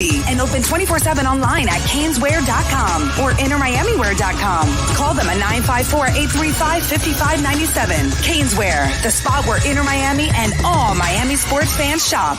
and open 24/7 online at caneswear.com or innermiamiwear.com. Call them at 954-835-5597. Caneswear, the spot where Inner Miami and all Miami sports fans shop.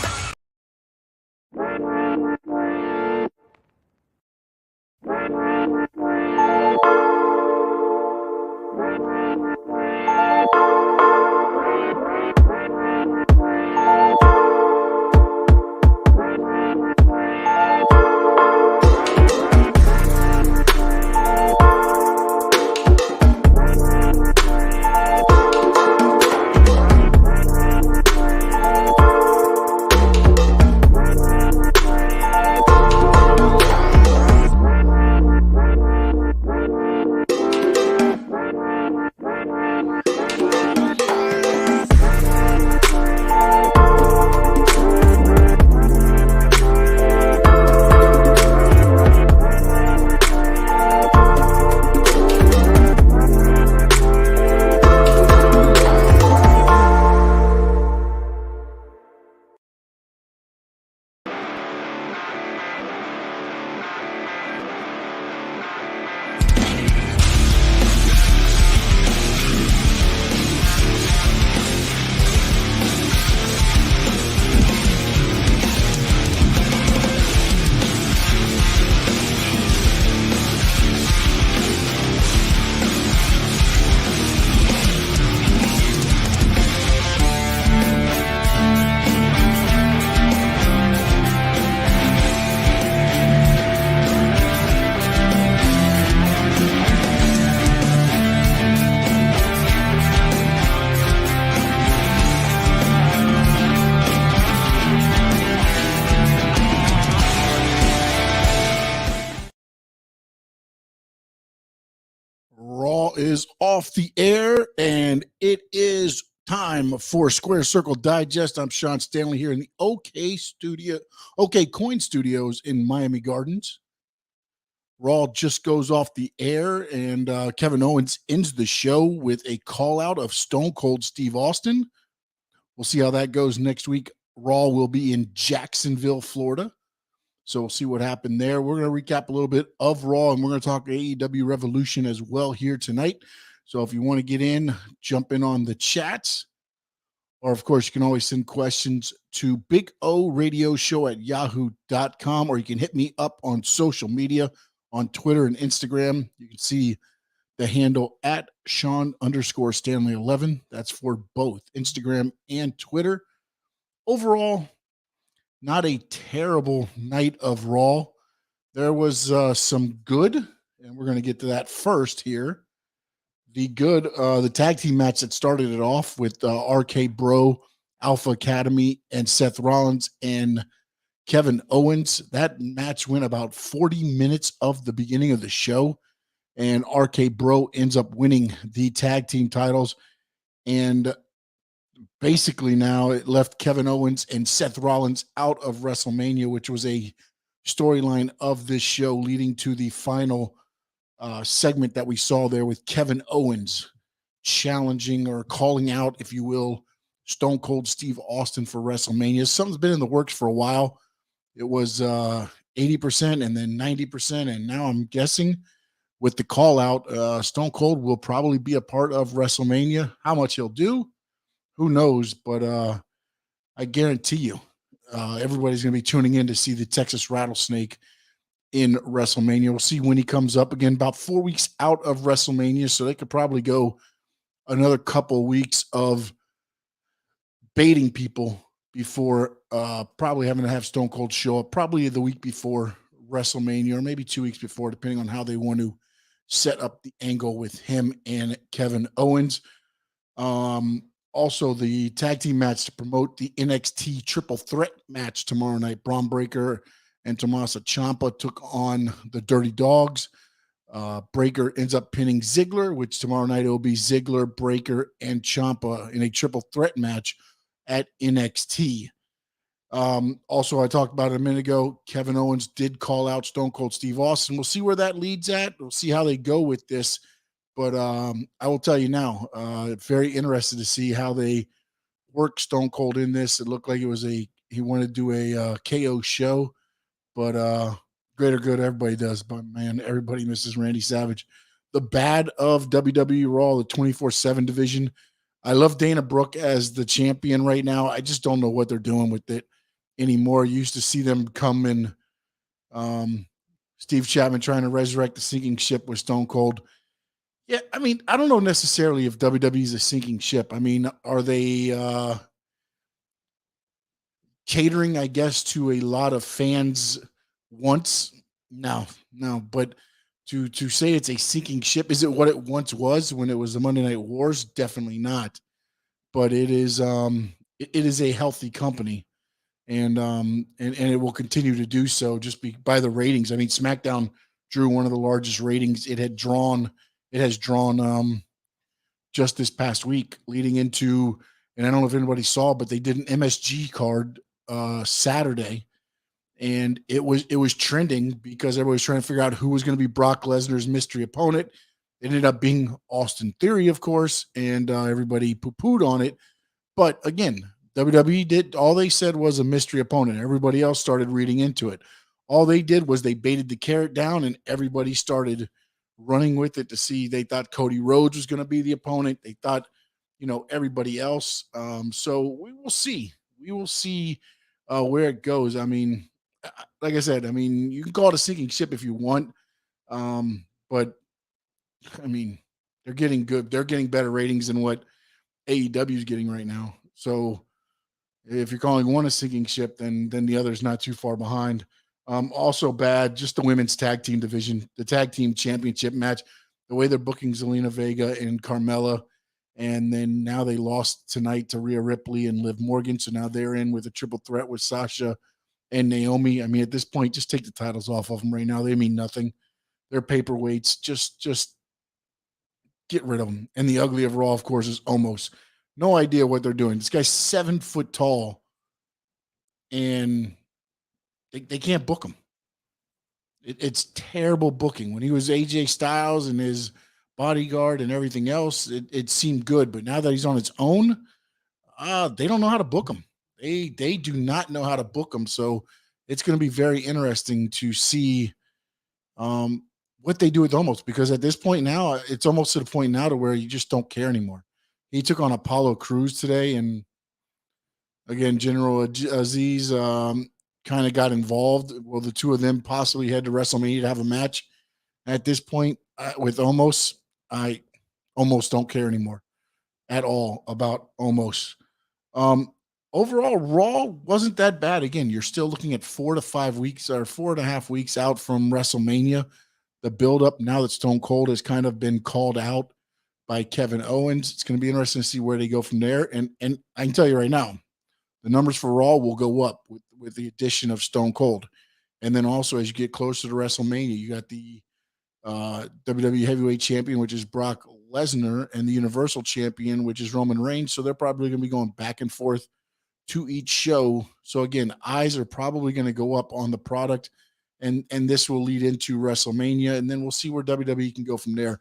Raw is off the air, and it is time for Square Circle Digest. I'm Sean Stanley here in the OK Coin Studios in Miami Gardens. Raw just goes off the air, and Kevin Owens ends the show with a call out of Stone Cold Steve Austin. We'll see how that goes next week. Raw will be in Jacksonville, Florida. So we'll see what happened there. We're going to recap a little bit of Raw, and we're going to talk AEW Revolution as well here tonight. So if you want to get in, jump in on the chats. Or, of course, you can always send questions to bigoradioshow@yahoo.com, or you can hit me up on social media on Twitter and Instagram. You can see the handle at Sean_Stanley11. That's for both Instagram and Twitter. Overall, not a terrible night of Raw. There was some good, and we're going to get to that first here. The tag team match that started it off with RK Bro, Alpha Academy, and Seth Rollins and Kevin Owens. That match went about 40 minutes of the beginning of the show, and RK Bro ends up winning the tag team titles. And basically now it left Kevin Owens and Seth Rollins out of WrestleMania, which was a storyline of this show leading to the final segment that we saw there with Kevin Owens challenging or calling out, if you will, Stone Cold Steve Austin for WrestleMania. Something's been in the works for a while. It was 80% and then 90%. And now I'm guessing with the call out, Stone Cold will probably be a part of WrestleMania. How much he'll do, who knows? But I guarantee you, everybody's going to be tuning in to see the Texas Rattlesnake in WrestleMania. We'll see when he comes up again, about 4 weeks out of WrestleMania. So they could probably go another couple weeks of baiting people before probably having to have Stone Cold show up probably the week before WrestleMania, or maybe 2 weeks before, depending on how they want to set up the angle with him and Kevin Owens. Also, the tag team match to promote the NXT Triple Threat match tomorrow night. Braun Breaker and Tommaso Ciampa took on the Dirty Dogs. Breaker ends up pinning Ziggler, which tomorrow night it will be Ziggler, Breaker, and Ciampa in a triple threat match at NXT. Also, I talked about it a minute ago, Kevin Owens did call out Stone Cold Steve Austin. We'll see where that leads at. We'll see how they go with this. But I will tell you now, very interested to see how they work Stone Cold in this. It looked like it was he wanted to do a KO show, But greater good, everybody does. But man, everybody misses Randy Savage. The bad of WWE Raw, the 24/7 division. I love Dana Brooke as the champion right now. I just don't know what they're doing with it anymore. You used to see them come in. Steve Chapman trying to resurrect the sinking ship with Stone Cold. Yeah, I mean, I don't know necessarily if WWE is a sinking ship. I mean, are they catering, I guess, to a lot of fans once? No, no. But to say it's a sinking ship, is it what it once was when it was the Monday Night Wars? Definitely not. But it is it is a healthy company, and it will continue to do so just by the ratings. I mean, SmackDown drew one of the largest ratings it has drawn just this past week, leading into, and I don't know if anybody saw, but they did an MSG card Saturday, and it was trending because everybody was trying to figure out who was going to be Brock Lesnar's mystery opponent. It ended up being Austin Theory, of course, and everybody poo-pooed on it. But again, WWE did all they said was a mystery opponent. Everybody else started reading into it. All they did was they baited the carrot down, and everybody started running with it to see. They thought Cody Rhodes was going to be the opponent. They thought, everybody else. So we will see. We will see where it goes. I mean, like I said, I mean, you can call it a sinking ship if you want, but I mean, they're getting good. They're getting better ratings than what AEW is getting right now. So if you're calling one a sinking ship, then the other's not too far behind. Also bad, just the women's tag team division, the tag team championship match, the way they're booking Zelina Vega and Carmella, and then now they lost tonight to Rhea Ripley and Liv Morgan, so now they're in with a triple threat with Sasha and Naomi. I mean, at this point, just take the titles off of them right now. They mean nothing. They're paperweights. Just get rid of them. And the ugly of Raw, of course, is almost no idea what they're doing. This guy's 7 foot tall, and they can't book him. It's terrible booking. When he was AJ Styles and his bodyguard and everything else, it seemed good. But now that he's on his own, they don't know how to book him. They do not know how to book him. So it's going to be very interesting to see what they do with Omos, because at this point now, it's almost to the point now to where you just don't care anymore. He took on Apollo Crews today, and again, General Aziz kind of got involved. Well, the two of them possibly head to WrestleMania to have a match. At this point, with Omos, I almost don't care anymore at all about Omos. Overall, Raw wasn't that bad. Again, you're still looking at 4 to 5 weeks or 4.5 weeks out from WrestleMania. The buildup now that Stone Cold has kind of been called out by Kevin Owens, it's going to be interesting to see where they go from there. And I can tell you right now, the numbers for Raw will go up with the addition of Stone Cold. And then also, as you get closer to WrestleMania, you got the WWE Heavyweight Champion, which is Brock Lesnar, and the Universal Champion, which is Roman Reigns. So they're probably going to be going back and forth to each show. So again, eyes are probably going to go up on the product, and this will lead into WrestleMania, and then we'll see where WWE can go from there.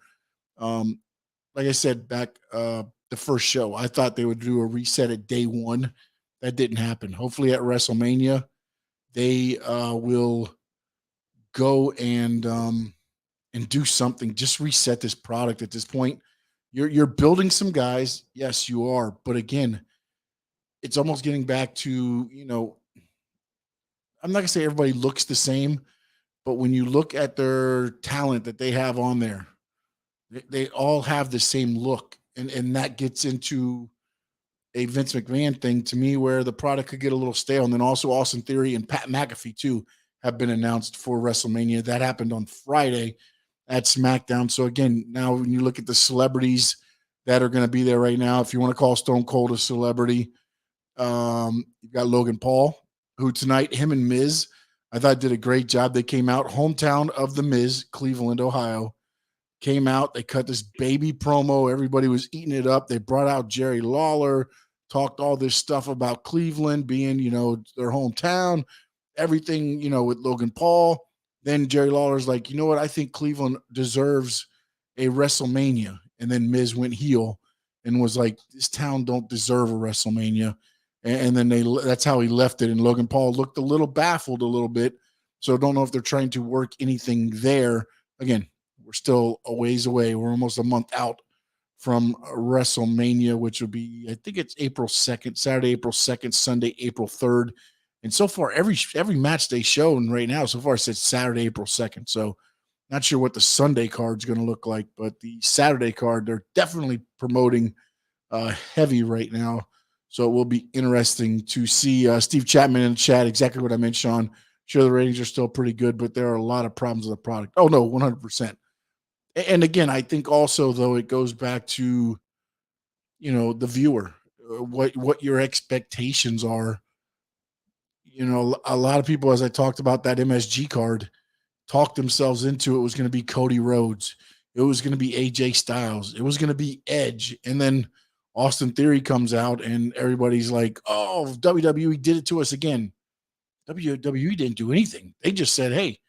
Like I said back the first show, I thought they would do a reset at day one. That didn't happen. Hopefully at WrestleMania, they will go and do something. Just reset this product at this point. You're building some guys. Yes, you are. But again, it's almost getting back to, I'm not going to say everybody looks the same, but when you look at their talent that they have on there, they all have the same look. And that gets into a Vince McMahon thing to me, where the product could get a little stale. And then also Austin Theory and Pat McAfee too have been announced for WrestleMania. That happened on Friday at SmackDown. So again, now when you look at the celebrities that are going to be there right now, if you want to call Stone Cold a celebrity, you've got Logan Paul, who tonight, him and Miz, I thought did a great job. They came out, hometown of the Miz, Cleveland, Ohio. Came out, they cut this baby promo. Everybody was eating it up. They brought out Jerry Lawler, talked all this stuff about Cleveland being, their hometown, everything, with Logan Paul. Then Jerry Lawler's like, you know what? I think Cleveland deserves a WrestleMania. And then Miz went heel and was like, this town don't deserve a WrestleMania. And then that's how he left it. And Logan Paul looked a little baffled a little bit. So don't know if they're trying to work anything there. Again, we're still a ways away. We're almost a month out from WrestleMania, which would be, I think it's April 2nd, Saturday, April 2nd, Sunday, April 3rd. And so far, every match they show right now, so far it says Saturday, April 2nd. So not sure what the Sunday card's going to look like, but the Saturday card, they're definitely promoting heavy right now. So it will be interesting to see Steve Chapman in the chat. Exactly what I meant, Sean. Sure, the ratings are still pretty good, but there are a lot of problems with the product. Oh, no, 100%. And again, I think also, though, it goes back to, the viewer, what your expectations are. A lot of people, as I talked about that MSG card, talked themselves into it was going to be Cody Rhodes. It was going to be AJ Styles. It was going to be Edge. And then Austin Theory comes out and everybody's like, oh, WWE did it to us again. WWE didn't do anything. They just said, hey,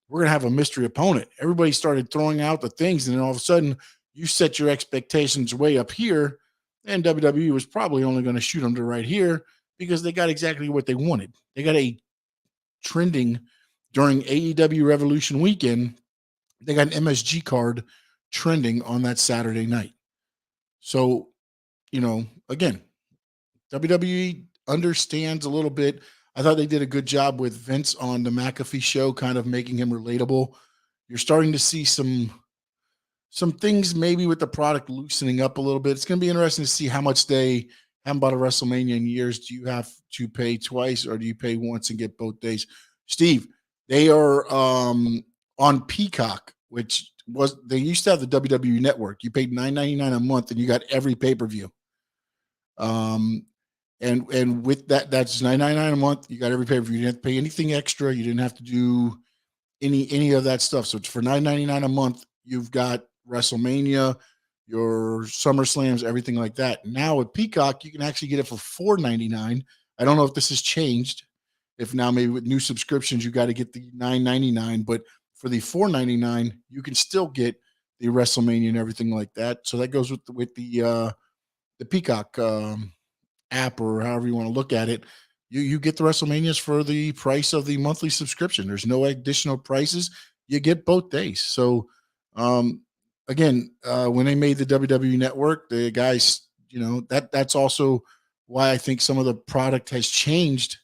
we're going to have a mystery opponent. Everybody started throwing out the things. And then all of a sudden you set your expectations way up here. And WWE was probably only going to shoot them to right here because they got exactly what they wanted. They got a trending during AEW Revolution weekend. They got an MSG card trending on that Saturday night. So, again, WWE understands a little bit. I thought they did a good job with Vince on the McAfee show, kind of making him relatable. You're starting to see some things maybe with the product loosening up a little bit. It's going to be interesting to see how much they haven't bought a WrestleMania in years. Do you have to pay twice or do you pay once and get both days? Steve, they are on Peacock, which was, they used to have the WWE Network. You paid $9.99 a month and you got every pay-per-view. And with that's $9.99 a month. You got every pay-per-view. You didn't have to pay anything extra. You didn't have to do any of that stuff. So it's for $9.99 a month. You've got WrestleMania, your SummerSlams, everything like that. Now with Peacock, you can actually get it for $4.99. I don't know if this has changed. If now maybe with new subscriptions, you got to get the $9.99, but for the $4.99, you can still get the WrestleMania and everything like that. So that goes with the Peacock app, or however you want to look at it. You get the WrestleManias for the price of the monthly subscription. There's no additional prices. You get both days. So again, when they made the WWE Network, the guys, that's also why I think some of the product has changed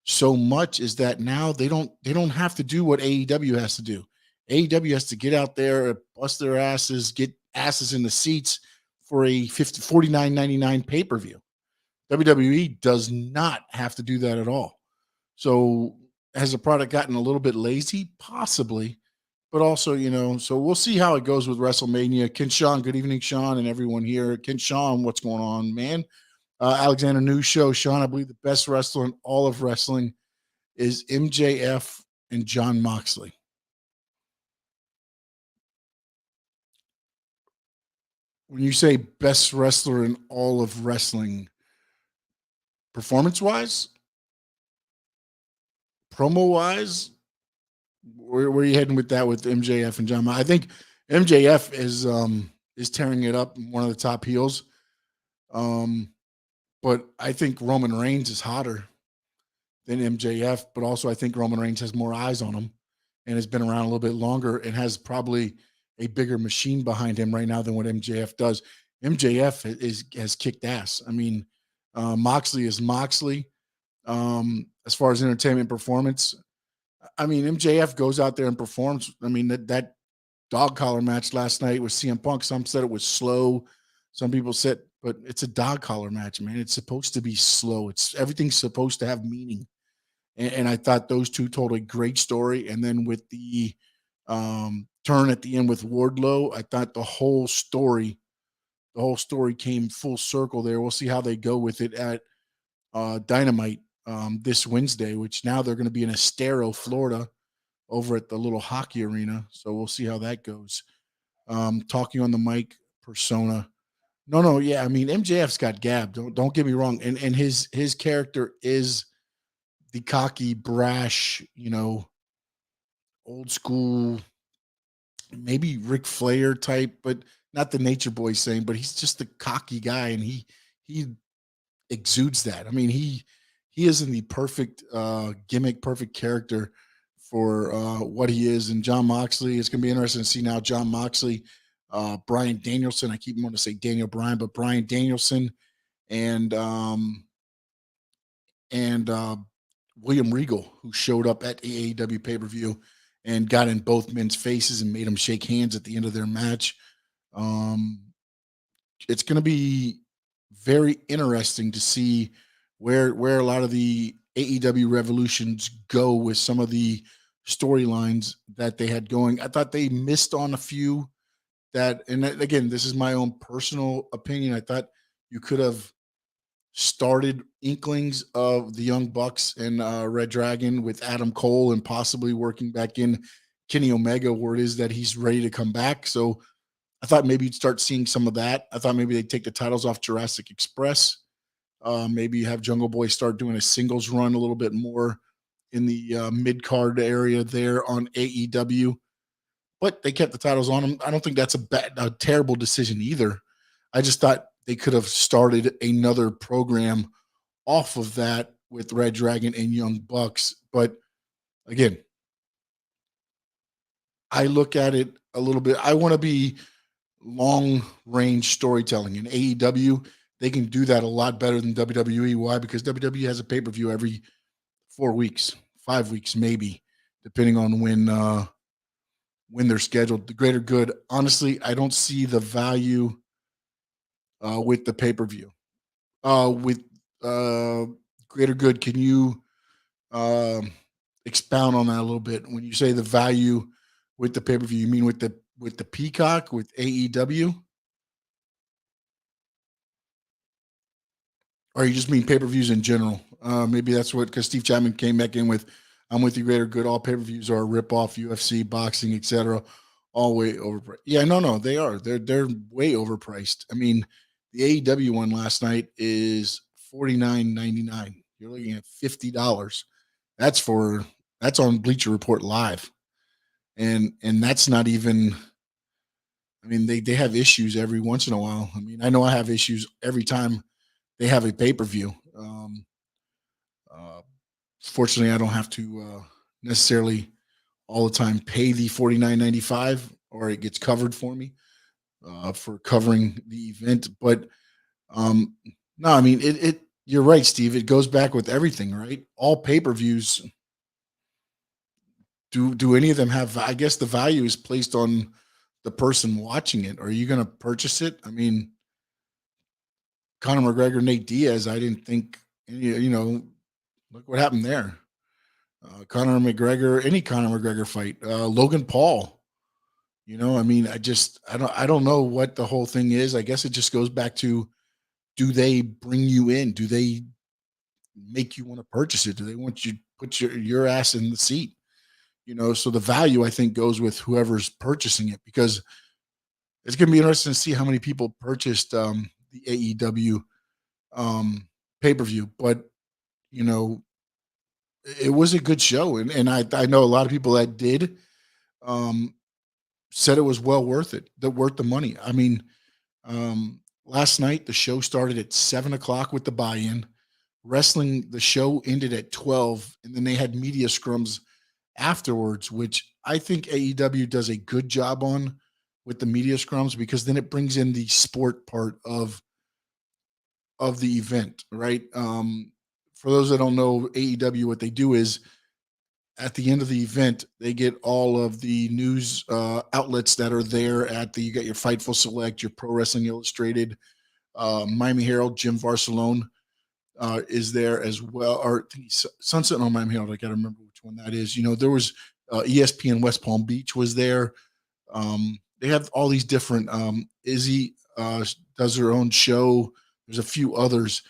so much, is that now they don't have to do what AEW has to do. AEW has to get out there, bust their asses, get asses in the seats for a $49.99 pay-per-view. WWE does not have to do that at all. So has the product gotten a little bit lazy? Possibly. But also, so we'll see how it goes with WrestleMania. Ken Sean, good evening, Sean, and everyone here. Ken Sean, what's going on, man? Alexander News Show. Sean, I believe the best wrestler in all of wrestling is MJF and Jon Moxley. When you say best wrestler in all of wrestling, performance-wise, promo-wise, where are you heading with that with MJF and Jon? I think MJF is tearing it up, one of the top heels. But I think Roman Reigns is hotter than MJF, but also I think Roman Reigns has more eyes on him and has been around a little bit longer and has probably a bigger machine behind him right now than what MJF does. MJF has kicked ass. I mean, Moxley is Moxley. As far as entertainment performance, I mean, MJF goes out there and performs. I mean, that dog collar match last night with CM Punk, some said it was slow. Some people said, but it's a dog collar match, man. It's supposed to be slow. Everything's supposed to have meaning. And I thought those two told a great story. And then with the turn at the end with Wardlow, I thought the whole story came full circle there. We'll see how they go with it at Dynamite this Wednesday, which now they're going to be in Estero, Florida, over at the little hockey arena. So we'll see how that goes. Talking on the mic persona. No, yeah. I mean, MJF's got gab. Don't get me wrong. And his character is the cocky, brash, old school, maybe Ric Flair type, but not the Nature Boy saying, but he's just the cocky guy, and he exudes that. I mean, he is in the perfect gimmick, perfect character for what he is. And John Moxley, it's going to be interesting to see now John Moxley, Bryan Danielson. I keep wanting to say Daniel Bryan, but Bryan Danielson and and William Regal, who showed up at the AEW pay-per-view and got in both men's faces and made them shake hands at the end of their match. It's going to be very interesting to see where a lot of the AEW Revolutions go with some of the storylines that they had going. I thought they missed on a few that, and again, this is my own personal opinion. I thought you could have started inklings of the Young Bucks and Red Dragon with Adam Cole and possibly working back in Kenny Omega, where it is that he's ready to come back. So I thought maybe you'd start seeing some of that. I thought maybe they'd take the titles off Jurassic Express. Maybe have Jungle Boy start doing a singles run a little bit more in the mid-card area there on AEW. But they kept the titles on them. I don't think that's a terrible decision either. I just thought they could have started another program off of that with Red Dragon and Young Bucks. But again, I look at it a little bit. I want to be long range storytelling in AEW. They can do that a lot better than WWE. Why? Because WWE has a pay-per-view every 4 weeks, 5 weeks, maybe, depending on when they're scheduled. The greater good, honestly, I don't see the value with the pay-per-view. With greater good, can you expound on that a little bit? When you say the value with the pay-per-view, you mean with the Peacock, with AEW? Or you just mean pay-per-views in general? Maybe that's what, because Steve Chapman came back in with, I'm with you, greater good. All pay-per-views are a rip-off, UFC, boxing, etc. All way overpriced. Yeah, no, they are. They're way overpriced. I mean, the AEW one last night is $49.99. You're looking at $50. That's on Bleacher Report Live. And that's not even, I mean, they have issues every once in a while. I mean, I know I have issues every time they have a pay-per-view. Fortunately, I don't have to necessarily all the time pay the $49.95, or it gets covered for me for covering the event. But no, I mean, it. You're right, Steve. It goes back with everything, right? All pay-per-views. Do any of them have? I guess the value is placed on the person watching it. Are you going to purchase it? I mean, Conor McGregor, Nate Diaz. I didn't think. Look what happened there. Conor McGregor, any Conor McGregor fight. Logan Paul. I mean, I don't know what the whole thing is. I guess it just goes back to, do they bring you in? Do they make you want to purchase it? Do they want you to put your ass in the seat? So the value, I think, goes with whoever's purchasing it, because it's going to be interesting to see how many people purchased the AEW pay-per-view. But, it was a good show. And I know a lot of people that did said it was well worth it, worth the money. I mean, last night, the show started at 7:00 with the buy-in. Wrestling, the show ended at 12, and then they had media scrums afterwards, which I think AEW does a good job on with the media scrums, because then it brings in the sport part of the event, right? For those that don't know AEW, what they do is at the end of the event, they get all of the news outlets that are there you got your Fightful Select, your Pro Wrestling Illustrated, Miami Herald, Jim Varsalone is there as well, or Sunset on Miami Herald. I got to remember which one that is. There was ESPN West Palm Beach was there. They have all these different. Izzy does her own show. There's a few others,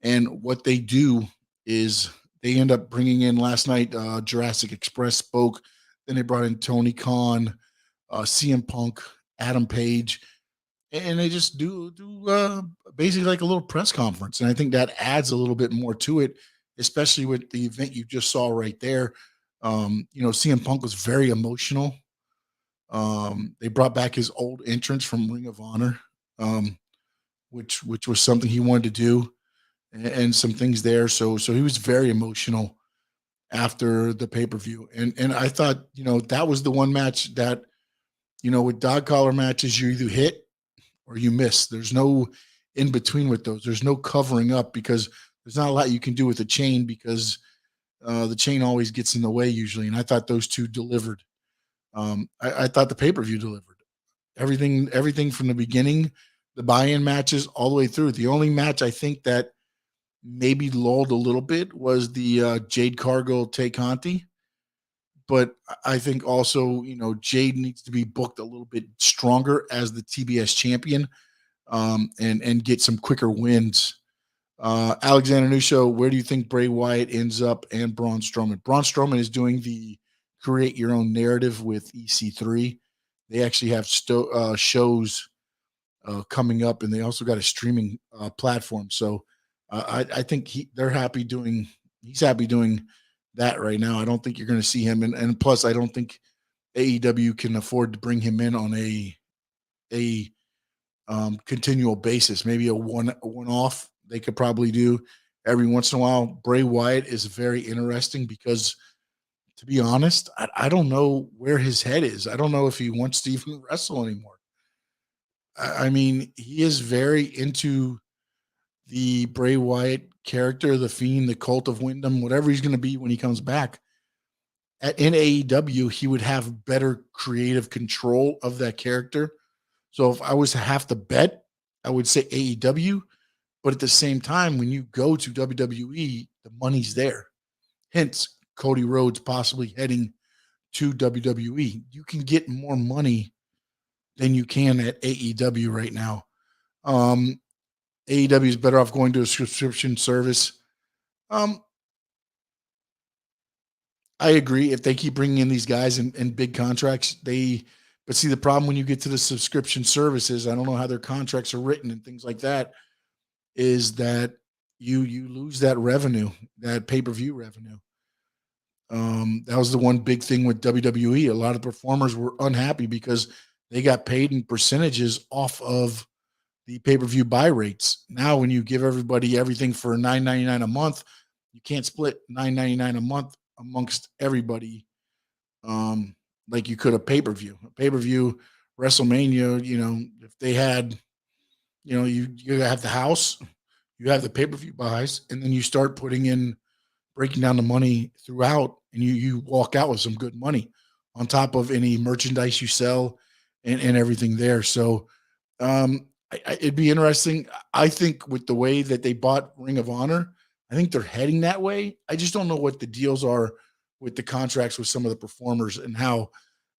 and what they do is they end up bringing in, last night, Jurassic Express spoke. Then they brought in Tony Khan, CM Punk, Adam Page, and they just do basically like a little press conference. And I think that adds a little bit more to it, especially with the event you just saw right there. CM Punk was very emotional. They brought back his old entrance from Ring of Honor, which was something he wanted to do, and some things there. So he was very emotional after the pay-per-view. And I thought, that was the one match that, with dog collar matches, you either hit or you miss. There's no in between with those. There's no covering up because there's not a lot you can do with a chain because the chain always gets in the way usually. And I thought those two delivered. I thought the pay-per-view delivered everything from the beginning, the buy-in matches all the way through. The only match I think that maybe lulled a little bit was the Jade Cargill Tay Conti. But I think also, Jade needs to be booked a little bit stronger as the TBS champion, and get some quicker wins. Alexander Nusho, where do you think Bray Wyatt ends up and Braun Strowman? Braun Strowman is doing the create your own narrative with EC3. They actually have shows coming up, and they also got a streaming platform. So I think he's happy doing that right now. I don't think you're going to see him, and plus, I don't think AEW can afford to bring him in on a continual basis. Maybe a one-off they could probably do every once in a while. Bray Wyatt is very interesting because, to be honest, I don't know where his head is. I don't know if he wants to even wrestle anymore. I mean, he is very into the Bray Wyatt character, the Fiend, the Cult of Wyndham, whatever he's going to be when he comes back. In AEW, he would have better creative control of that character. So if I was to have to bet, I would say AEW. But at the same time, when you go to WWE, the money's there. Hence, Cody Rhodes possibly heading to WWE. You can get more money than you can at AEW right now. AEW is better off going to a subscription service. I agree. If they keep bringing in these guys in big contracts, but see, the problem when you get to the subscription services, I don't know how their contracts are written and things like that, is that you lose that revenue, that pay-per-view revenue. That was the one big thing with WWE. A lot of performers were unhappy because they got paid in percentages off of the pay-per-view buy rates. Now, when you give everybody everything for $9.99 a month, you can't split $9.99 a month amongst everybody, like you could a pay-per-view. A pay-per-view WrestleMania, if they had, you have the house, you have the pay-per-view buys, and then you start breaking down the money throughout, and you walk out with some good money on top of any merchandise you sell and everything there. So it'd be interesting. I think with the way that they bought Ring of Honor, I think they're heading that way. I just don't know what the deals are with the contracts with some of the performers and how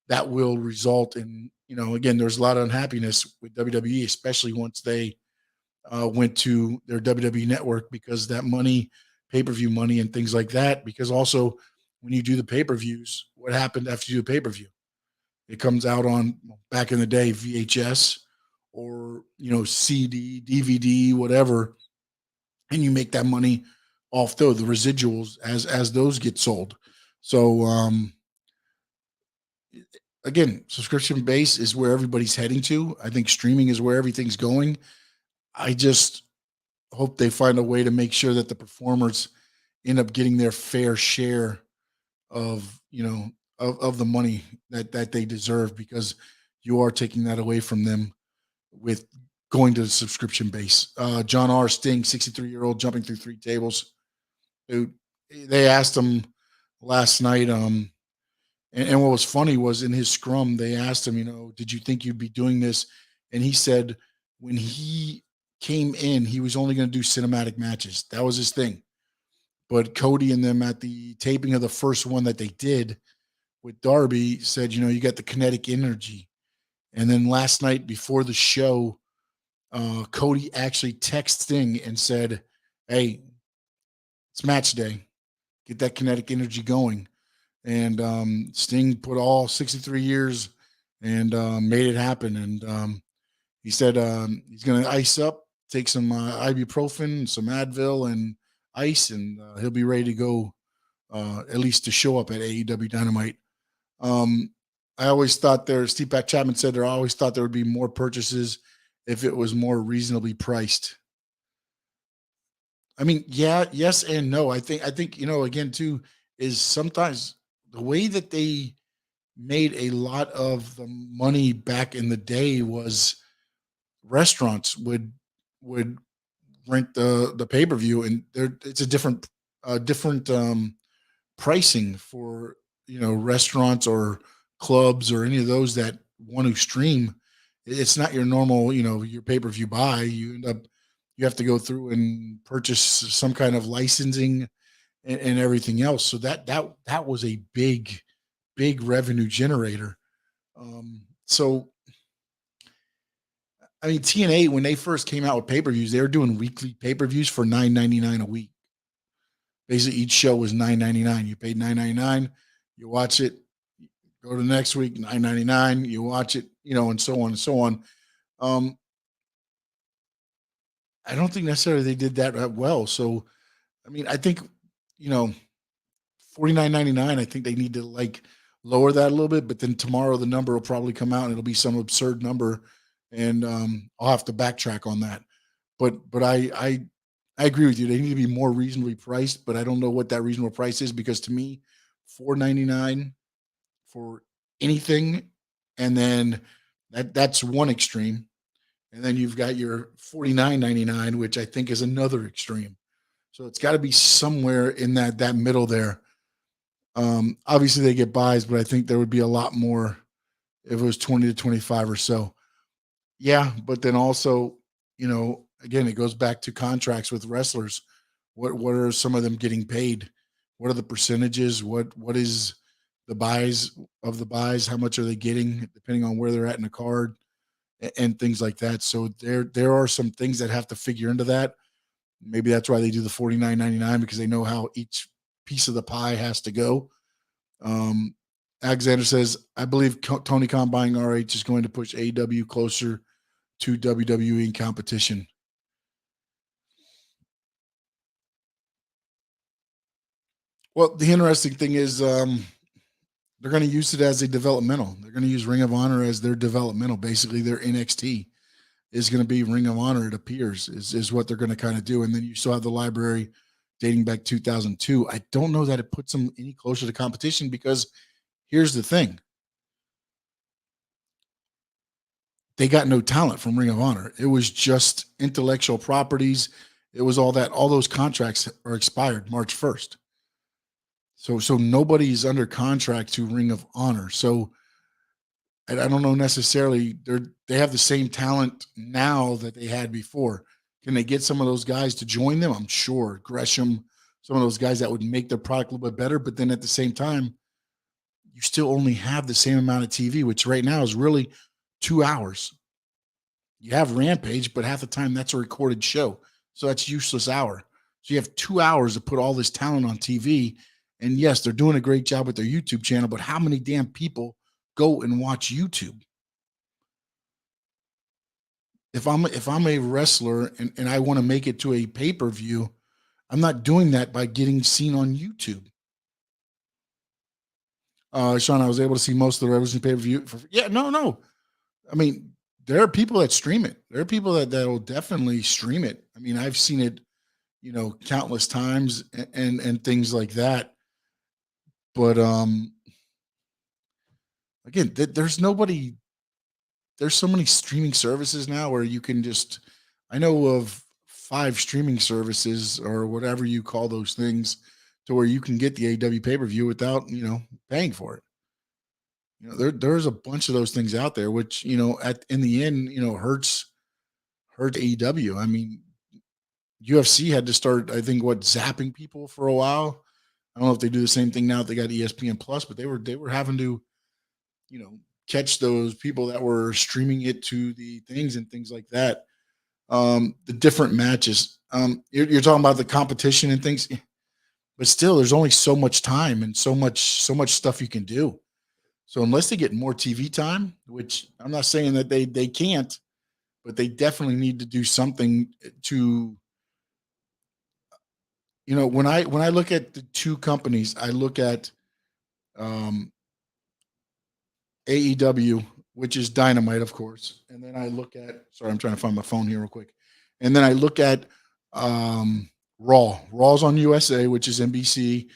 that will result in, again, there's a lot of unhappiness with WWE, especially once they went to their WWE network, because that money, pay-per-view money and things like that, because also when you do the pay-per-views, what happened after you do a pay-per-view? It comes out on, back in the day, VHS or, CD, DVD, whatever, and you make that money off the residuals as those get sold. So, again, subscription base is where everybody's heading to. I think streaming is where everything's going. I just hope they find a way to make sure that the performers end up getting their fair share of, of the money that they deserve, because you are taking that away from them with going to the subscription base. John R. Sting, 63-year-old, jumping through 3 tables. Dude, they asked him last night, and what was funny was in his scrum, they asked him, did you think you'd be doing this? And he said when he came in, he was only going to do cinematic matches. That was his thing. But Cody and them at the taping of the first one that they did with Darby said, you got the kinetic energy. And then last night before the show, Cody actually texted Sting and said, hey, it's match day. Get that kinetic energy going. And Sting put all 63 years and made it happen. And he said he's going to ice up, take some ibuprofen, some Advil and ice, and he'll be ready to go, at least to show up at AEW Dynamite. I always thought Steve Pat Chapman said I always thought there would be more purchases if it was more reasonably priced. I mean, yeah, yes and no. I think, again, too, is sometimes the way that they made a lot of the money back in the day was restaurants would rent the pay-per-view, and it's a different pricing for restaurants or clubs or any of those that want to stream. It's not your normal your pay-per-view buy. You have to go through and purchase some kind of licensing and everything else. So that was a big revenue generator. So I mean, TNA, when they first came out with pay-per-views, they were doing weekly pay-per-views for $9.99 a week. Basically, each show was $9.99. You paid $9.99, you watch it, go to the next week, $9.99, you watch it, and so on and so on. I don't think necessarily they did that well. So, I mean, I think, $49.99, I think they need to lower that a little bit, but then tomorrow the number will probably come out and it'll be some absurd number, and I'll have to backtrack on that. But I agree with you. They need to be more reasonably priced, but I don't know what that reasonable price is, because to me, $4.99 for anything, and then that's one extreme, and then you've got your $49.99, which I think is another extreme. So it's got to be somewhere in that middle there. Obviously they get buys, but I think there would be a lot more if it was 20 to 25 or so. Yeah, but then also, again, it goes back to contracts with wrestlers. What are some of them getting paid? What are the percentages? What is the buys of the buys? How much are they getting depending on where they're at in the card and things like that? So there are some things that have to figure into that. Maybe that's why they do the $49.99, because they know how each piece of the pie has to go. Alexander says, I believe Tony Khan buying RH is going to push AEW closer to WWE in competition. Well, the interesting thing is they're going to use it as a developmental. They're going to use Ring of Honor as their developmental. Basically, their NXT is going to be Ring of Honor, it appears, is what they're going to kind of do. And then you still have the library dating back 2002. I don't know that it puts them any closer to competition, because here's the thing. They got no talent from Ring of Honor. It was just intellectual properties. It was all that. All those contracts are expired March 1st. So nobody's under contract to Ring of Honor. So I don't know necessarily they have the same talent now that they had before. Can they get some of those guys to join them? I'm sure. Gresham, some of those guys that would make their product a little bit better. But then at the same time, you still only have the same amount of TV, which right now is really 2 hours. You have Rampage, but half the time that's a recorded show. So that's useless hour. So you have 2 hours to put all this talent on TV. And yes, they're doing a great job with their YouTube channel, but how many damn people go and watch YouTube? If I'm a wrestler and I want to make it to a pay-per-view, I'm not doing that by getting seen on YouTube. Sean, I was able to see most of the Revolution pay-per-view. No. I mean, there are people that stream it. There are people that will definitely stream it. I mean, I've seen it, countless times and things like that. But again, there's nobody. There's so many streaming services now where you can I know of 5 streaming services or whatever you call those things, to where you can get the AEW pay-per-view without, paying for it. There's a bunch of those things out there, which, in the end, hurts AEW. I mean, UFC had to start, I think, zapping people for a while. I don't know if they do the same thing now that they got ESPN Plus, but they were having to, catch those people that were streaming it to the things and things like that. The different matches. You're talking about the competition and things, but still, there's only so much time and so much stuff you can do. So unless they get more TV time, which I'm not saying that they can't, but they definitely need to do something to, when I look at the two companies, I look at AEW, which is Dynamite, of course. And then I look at, sorry, I'm trying to find my phone here real quick. And then I look at Raw. Raw's on USA, which is NBC.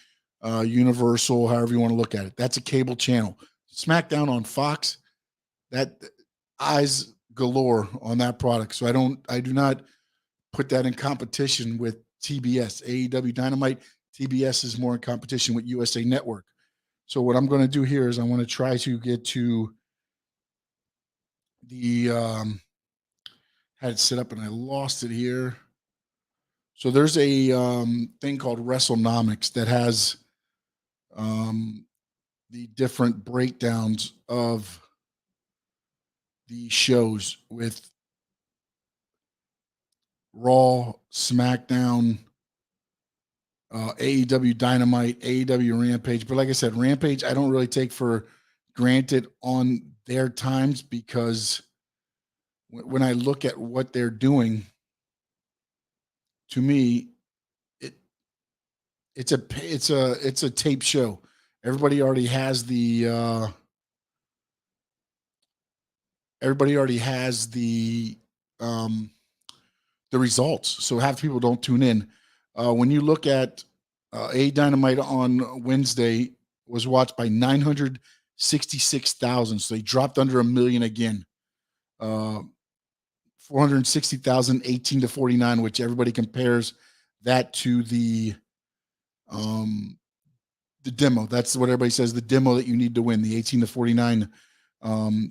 Universal, however you want to look at it. That's a cable channel. SmackDown on Fox, that eyes galore on that product. So I do not put that in competition with TBS. AEW Dynamite, TBS is more in competition with USA Network. So what I'm going to do here is I want to try to get to the had it set up and I lost it here. So there's a thing called Wrestlenomics that has the different breakdowns of the shows with Raw, SmackDown, AEW Dynamite, AEW Rampage. But like I said, Rampage, I don't really take for granted on their times because when I look at what they're doing, to me, it's a tape show. Everybody already has the results. So half people don't tune in. When you look at A Dynamite on Wednesday was watched by 966,000. So they dropped under 1 million again. 460,000, 18 to 49, which everybody compares that to the demo. That's what everybody says, the demo that you need to win, the 18 to 49.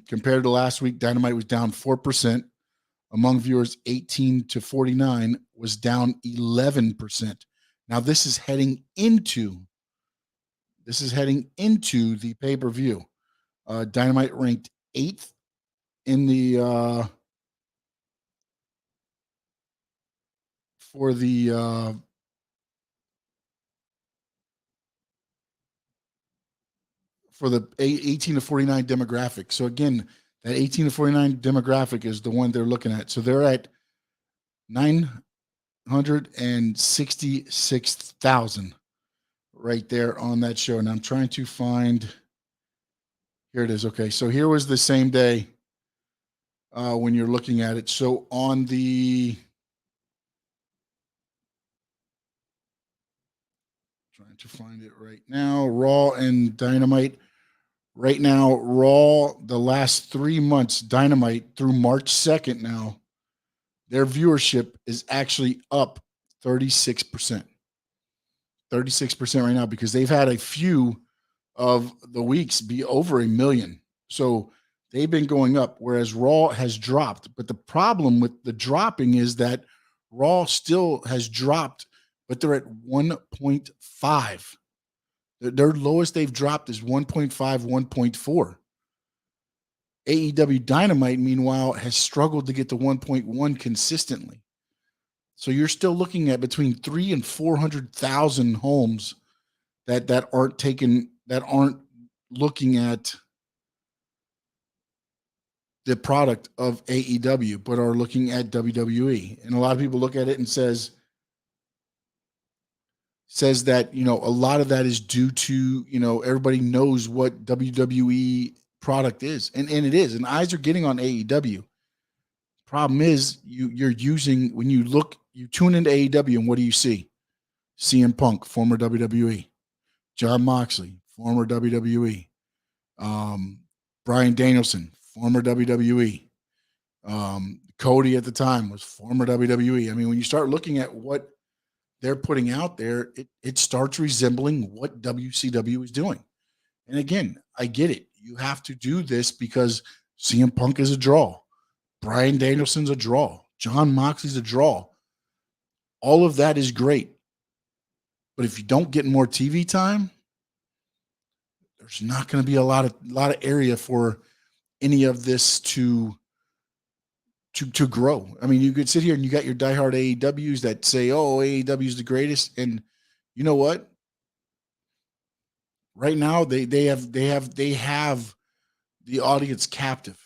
Compared to last week, Dynamite was down 4%. Among viewers 18 to 49 was down 11%. Now this is heading into the pay-per-view. Dynamite ranked 8th in the for the 18 to 49 demographic. So again, that 18 to 49 demographic is the one they're looking at. So they're at 966,000 right there on that show. And I'm trying to find, here it is. Okay. So here was the same day when you're looking at it. So on the, trying to find it right now, Raw and Dynamite. Right now, Raw, the last 3 months, Dynamite through March 2nd now, their viewership is actually up 36%. 36% right now because they've had a few of the weeks be over 1 million. So they've been going up, whereas Raw has dropped. But the problem with the dropping is that Raw still has dropped, but they're at 1.5. Their lowest they've dropped is 1.5, 1.4. AEW Dynamite, meanwhile, has struggled to get to 1.1 consistently. So you're still looking at between 300,000 and 400,000 homes that aren't looking at the product of AEW, but are looking at WWE. And a lot of people look at it and says that, a lot of that is due to, everybody knows what WWE product is. And it is. And eyes are getting on AEW. Problem is, when you tune into AEW and what do you see? CM Punk, former WWE. Jon Moxley, former WWE. Bryan Danielson, former WWE. Cody at the time was former WWE. I mean, when you start looking at what they're putting out there, it starts resembling what WCW is doing. And again, I get it. You have to do this because CM Punk is a draw. Bryan Danielson's a draw. Jon Moxley's a draw. All of that is great. But if you don't get more TV time, there's not going to be a lot of area for any of this to grow. I mean, you could sit here and you got your diehard AEWs that say, "Oh, AEW is the greatest," and you know what? Right now, they have the audience captive,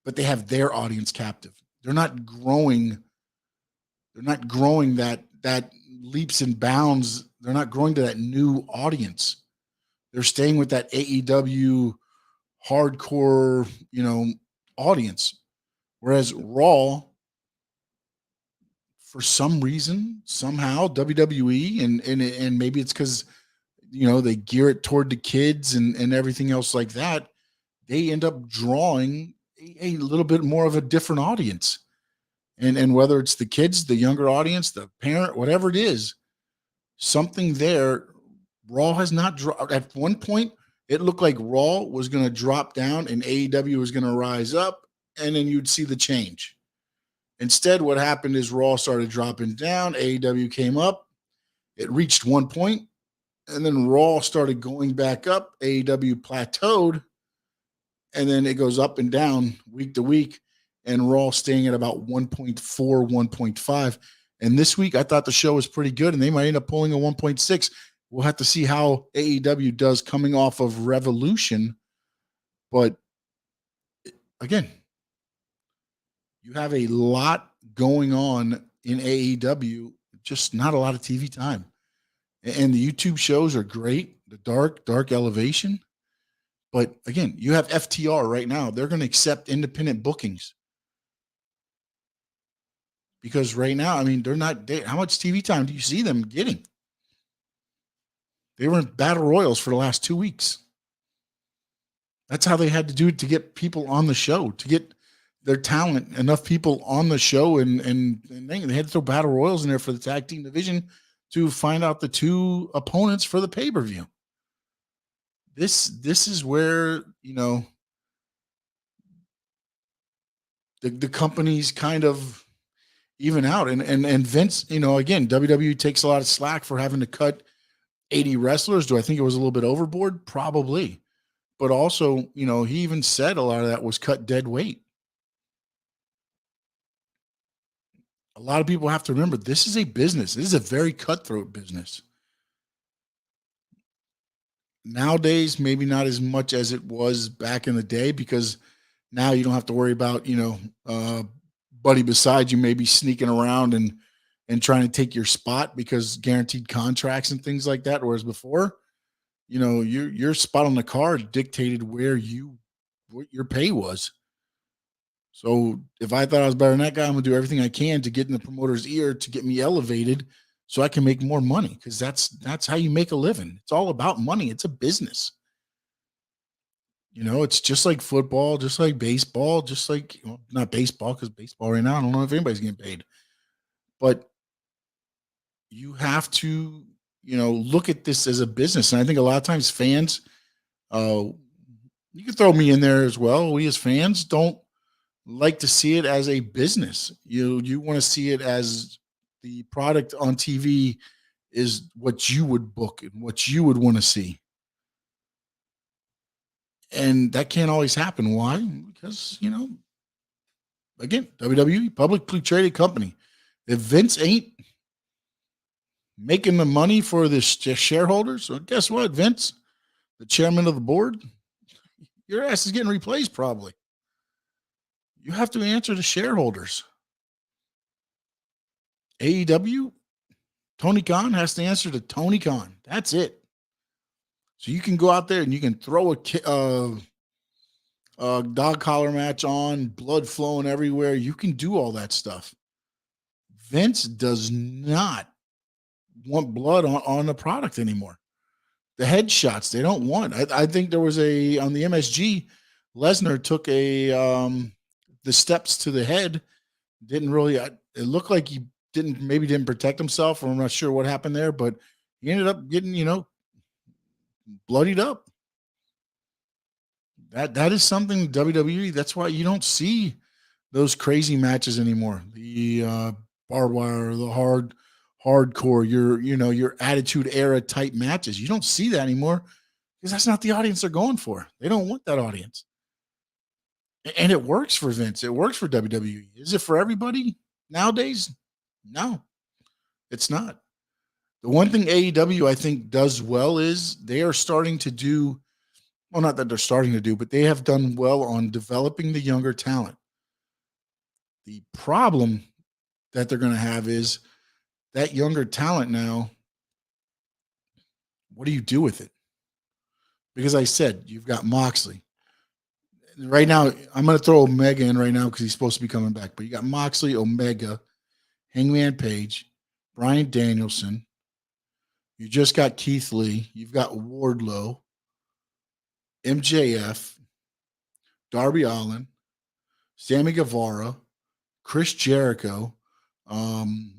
but they have their audience captive. They're not growing. They're not growing that leaps and bounds. They're not growing to that new audience. They're staying with that AEW hardcore, audience. Whereas Raw, for some reason, somehow WWE, and maybe it's because they gear it toward the kids and everything else like that, they end up drawing a little bit more of a different audience. And whether it's the kids, the younger audience, the parent, whatever it is, something there, Raw has not dropped. At one point, it looked like Raw was going to drop down and AEW was going to rise up, and then you'd see the change. Instead, what happened is Raw started dropping down, AEW came up, it reached one point, and then Raw started going back up, AEW plateaued, and then it goes up and down week to week, and Raw staying at about 1.4, 1.5. And this week, I thought the show was pretty good, and they might end up pulling a 1.6. We'll have to see how AEW does coming off of Revolution. But again, you have a lot going on in AEW, just not a lot of TV time. And the YouTube shows are great, the dark elevation. But again, you have FTR right now. They're going to accept independent bookings. Because right now, I mean, how much TV time do you see them getting? They were in battle royals for the last 2 weeks. That's how they had to do it to get people on the show, to get their talent, enough people on the show. And they had to throw battle royals in there for the tag team division to find out the two opponents for the pay-per-view. This is where, the companies kind of even out. And Vince, again, WWE takes a lot of slack for having to cut 80 wrestlers. Do I think it was a little bit overboard? Probably. But also, he even said a lot of that was cut dead weight. A lot of people have to remember, this is a business. This is a very cutthroat business. Nowadays, maybe not as much as it was back in the day, because now you don't have to worry about, buddy beside you maybe sneaking around and trying to take your spot because guaranteed contracts and things like that. Whereas before, your spot on the card dictated what your pay was. So if I thought I was better than that guy, I'm going to do everything I can to get in the promoter's ear to get me elevated so I can make more money, because that's how you make a living. It's all about money. It's a business. It's just like football, just like baseball, just like, not baseball, because baseball right now, I don't know if anybody's getting paid. But you have to, look at this as a business. And I think a lot of times fans, you can throw me in there as well. We as fans don't like to see it as a business. You want to see it as the product on TV is what you would book and what you would want to see. And that can't always happen. Why? Because, again, WWE, publicly traded company. If Vince ain't making the money for the shareholders, well, guess what, Vince, the chairman of the board, your ass is getting replaced probably. You have to answer to shareholders. AEW, Tony Khan has to answer to Tony Khan. That's it. So you can go out there and you can throw a dog collar match on, blood flowing everywhere. You can do all that stuff. Vince does not want blood on the product anymore. The headshots, they don't want. I think there was on the MSG, Lesnar took the steps to the head. Didn't really, it looked like he didn't protect himself, or I'm not sure what happened there, but he ended up getting, bloodied up. That is something WWE, that's why you don't see those crazy matches anymore. The barbed wire, the hardcore, your attitude era type matches. You don't see that anymore because that's not the audience they're going for. They don't want that audience. And it works for Vince. It works for WWE. Is it for everybody nowadays? No, it's not. The one thing AEW, I think, does well is they are starting to do, well, not that they're starting to do, but they have done well on developing the younger talent. The problem that they're going to have is that younger talent now, what do you do with it? Because I said, you've got Moxley. Right now, I'm going to throw Omega in right now because he's supposed to be coming back. But you got Moxley, Omega, Hangman Page, Bryan Danielson. You just got Keith Lee. You've got Wardlow, MJF, Darby Allin, Sammy Guevara, Chris Jericho, um,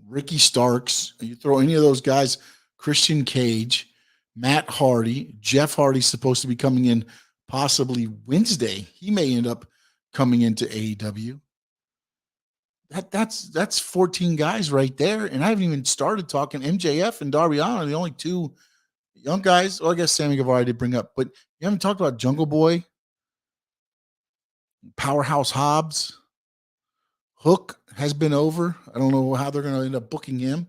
Ricky Starks. You throw any of those guys, Christian Cage, Matt Hardy, Jeff Hardy's supposed to be coming in possibly Wednesday. He may end up coming into AEW. That's 14 guys right there. And I haven't even started talking MJF and Darby Allin are the only two young guys. Well, I guess Sammy Guevara did bring up, but you haven't talked about Jungle Boy, Powerhouse Hobbs. Hook has been over. I don't know how they're going to end up booking him.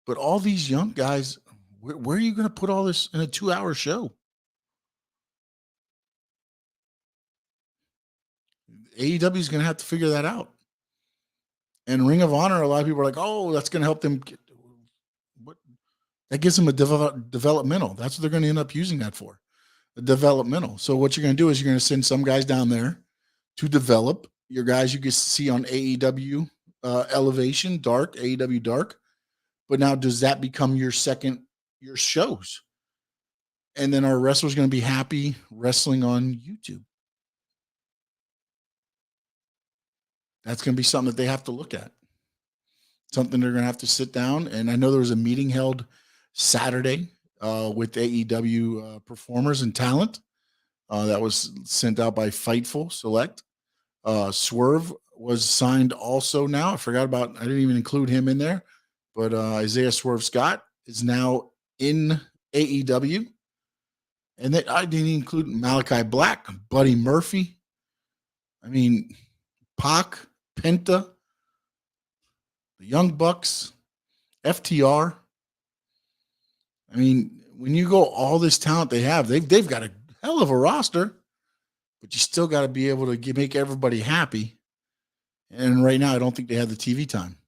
But all these young guys, where are you going to put all this in a 2-hour show? AEW is going to have to figure that out. And Ring of Honor, a lot of people are like, oh, that's going to help them. What? That gives them a developmental. That's what they're going to end up using that for, a developmental. So what you're going to do is you're going to send some guys down there to develop your guys you can see on AEW Elevation, Dark, AEW Dark. But now does that become your shows? And then our wrestlers going to be happy wrestling on YouTube. That's going to be something that they have to look at. Something they're going to have to sit down. And I know there was a meeting held Saturday with AEW performers and talent that was sent out by Fightful Select. Swerve was signed also now. I didn't even include him in there. But Isaiah Swerve Scott is now in AEW. And then I didn't include Malachi Black, Buddy Murphy. I mean, Pac, Penta, the Young Bucks, FTR. I mean, when you go all this talent they have, they've got a hell of a roster, but you still got to be able to make everybody happy. And right now, I don't think they have the TV time.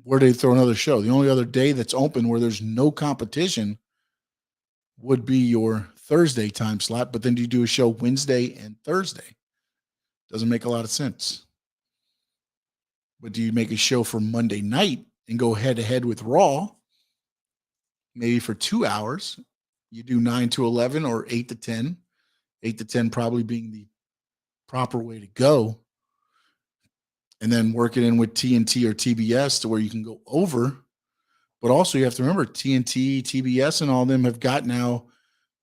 Where they throw another show. The only other day that's open where there's no competition would be your Thursday time slot, but then you do a show Wednesday and Thursday. Doesn't make a lot of sense. But do you make a show for Monday night and go head-to-head with Raw, maybe for 2 hours? You do 9 to 11 or 8 to 10. 8 to 10 probably being the proper way to go. And then work it in with TNT or TBS to where you can go over. But also you have to remember TNT, TBS, and all of them have got now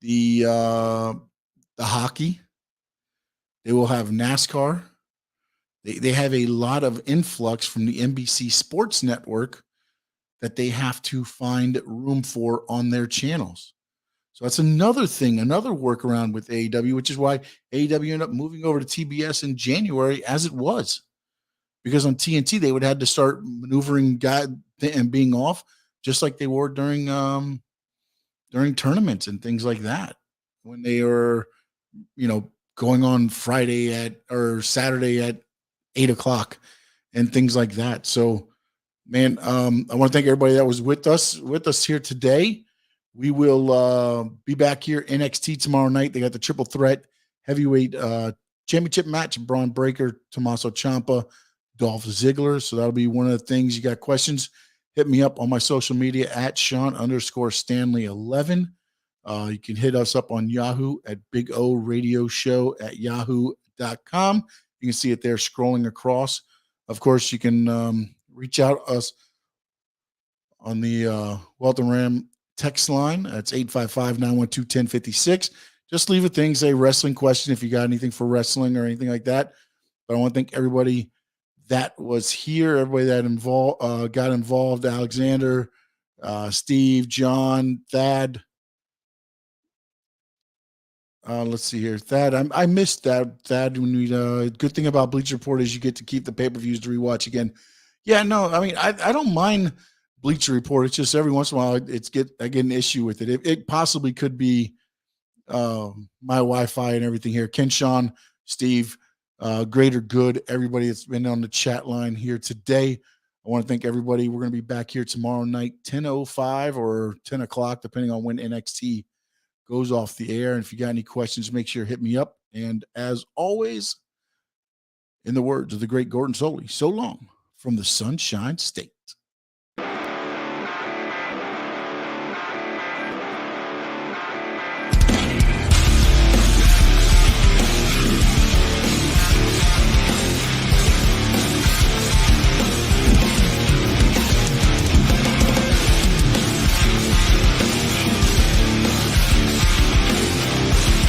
the hockey. They will have NASCAR. They have a lot of influx from the NBC Sports Network that they have to find room for on their channels. So that's another thing, another workaround with AEW, which is why AEW ended up moving over to TBS in January as it was. Because on TNT, they would have to start maneuvering and being off just like they were during tournaments and things like that. When they were, going on Friday or Saturday at 8:00 and things like that. So, man, I want to thank everybody that was with us here today. We will be back here NXT tomorrow night. They got the triple threat heavyweight championship match: Braun Breaker, Tommaso Ciampa, Dolph Ziggler. So that'll be one of the things. You got questions, hit me up on my social media at Sean_Stanley11. You can hit us up on Yahoo at Big O Radio Show at yahoo.com. You can see it there scrolling across. Of course, you can reach out us on the Welton Ram text line. That's 855-912-1056. Just leave a thing, say wrestling question if you got anything for wrestling or anything like that. But I want to thank everybody that was here, everybody that got involved, Alexander, Steve, John, Thad. Let's see here. Thad, I missed that. Thad, when we good thing about Bleacher Report is you get to keep the pay-per-views to rewatch again. Yeah, no, I mean, I don't mind Bleacher Report. It's just every once in a while I get an issue with it. It possibly could be my Wi-Fi and everything here. Ken, Sean, Steve, greater good, everybody that's been on the chat line here today. I want to thank everybody. We're going to be back here tomorrow night, 10:05 or 10 o'clock, depending on when NXT goes off the air. And if you got any questions, make sure to hit me up. And as always, in the words of the great Gordon Soley, so long from the Sunshine State.